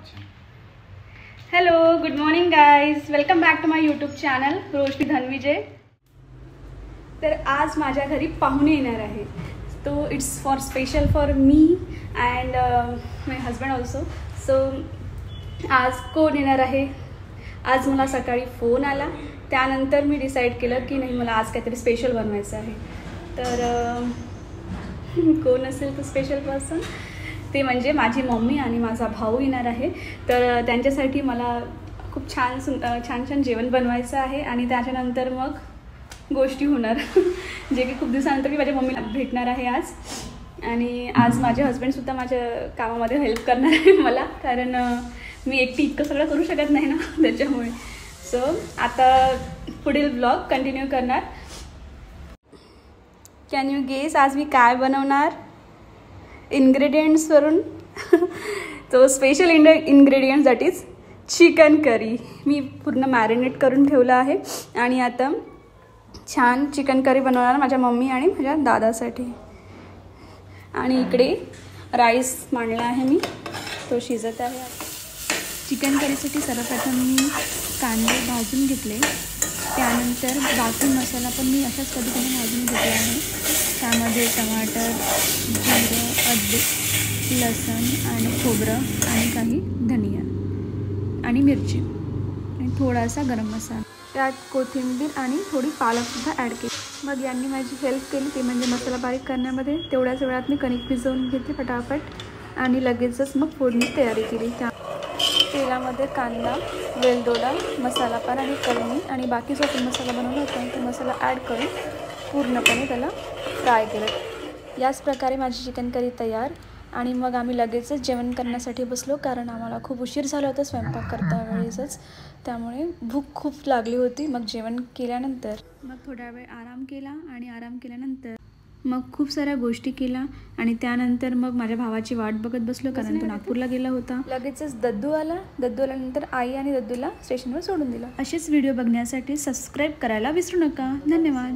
Hello, good morning guys, welcome back to my YouTube channel Roshni Dhanvijay. तर आज माझ्या घरी पाहुणे येणार आहे, तो it's for special for me and my husband also. So आज कोण येणार आहे? आज मला सकाळी फोन आला, त्यानंतर मी डिसाईड केलं की नाही, मला आज काहीतरी स्पेशल बनवायचं आहे। तर कोण असेल तो स्पेशल पर्सन? ते म्हणजे माझी मम्मी आणि माझा भाऊ येणार आहे। तर त्यांच्यासाठी मला खूप छान छान जेवण बनवायचं आहे आणि त्याच्यानंतर मग गोष्टी होणार जे की खूप दिवसानंतर मी माझ्या मम्मीला भेटणार आहे आज। आणि आज माझे हस्बंडसुद्धा माझ्या कामामध्ये हेल्प करणार आहे मला, कारण मी एकटी इतकं सगळं करू शकत नाही ना, त्याच्यामुळे। सो आता पुढील ब्लॉग कंटिन्यू करणार। कॅन यू गेस आज मी काय बनवणार? इन्ग्रेडियंट्सवरून तो special ingredients that is chicken curry. मी पूर्ण मॅरिनेट करून ठेवलं आहे आणि आता छान चिकन करी बनवणार माझ्या मम्मी आणि माझ्या दादासाठी। आणि इकडे राईस मांडला आहे मी, तो शिजत आहे। चिकन करीसाठी सर्वप्रथम मी कांदे भाजून घेतले, त्यानंतर बाकी मसाला पण मी अशाच पद्धतीने भाजून घेतला आहे। त्यामध्ये टमाटर, जिरं, अद्रक, लसूण आणि खोबरं आणि काही धनिया आणि मिरची आणि थोडासा गरम मसाला, त्यात कोथिंबीर आणि थोडी पालकसुद्धा ॲड केली। मग यांनी माझी हेल्प केली, ते म्हणजे मसाला बारीक करण्यामध्ये। तेवढ्याच वेळात मी कणिक भिजवून घेतली फटाफट आणि लगेचच मग फोडणी तयारी केली। त्या तेलामध्ये कांदा, वेलदोडा, मसाला पान आणि कलमी आणि बाकी जो आपण मसाला बनवला होता तो मसाला ॲड करून पूर्णपणे त्याला फ्राय केलं। याच प्रकारे माझी चिकन करी तयार। आणि मग आम्ही लगेचच जेवण करण्यासाठी बसलो, कारण आम्हाला खूप उशीर झाला होता स्वयंपाक करता वेळेसच, त्यामुळे भूक खूप लागली होती। मग जेवण केल्यानंतर मग थोडा वेळ आराम केला आणि आराम केल्यानंतर मग खूप साऱ्या गोष्टी केल्या आणि त्यानंतर मग माझ्या भावाची वाट बघत बसलो, कारण तो नागपूरला गेला होता। लगेचच दद्दू आल्यानंतर आई आणि दद्दूला स्टेशनवर सोडून दिलं। असेच व्हिडिओ बघण्यासाठी सबस्क्राईब करायला विसरू नका। धन्यवाद।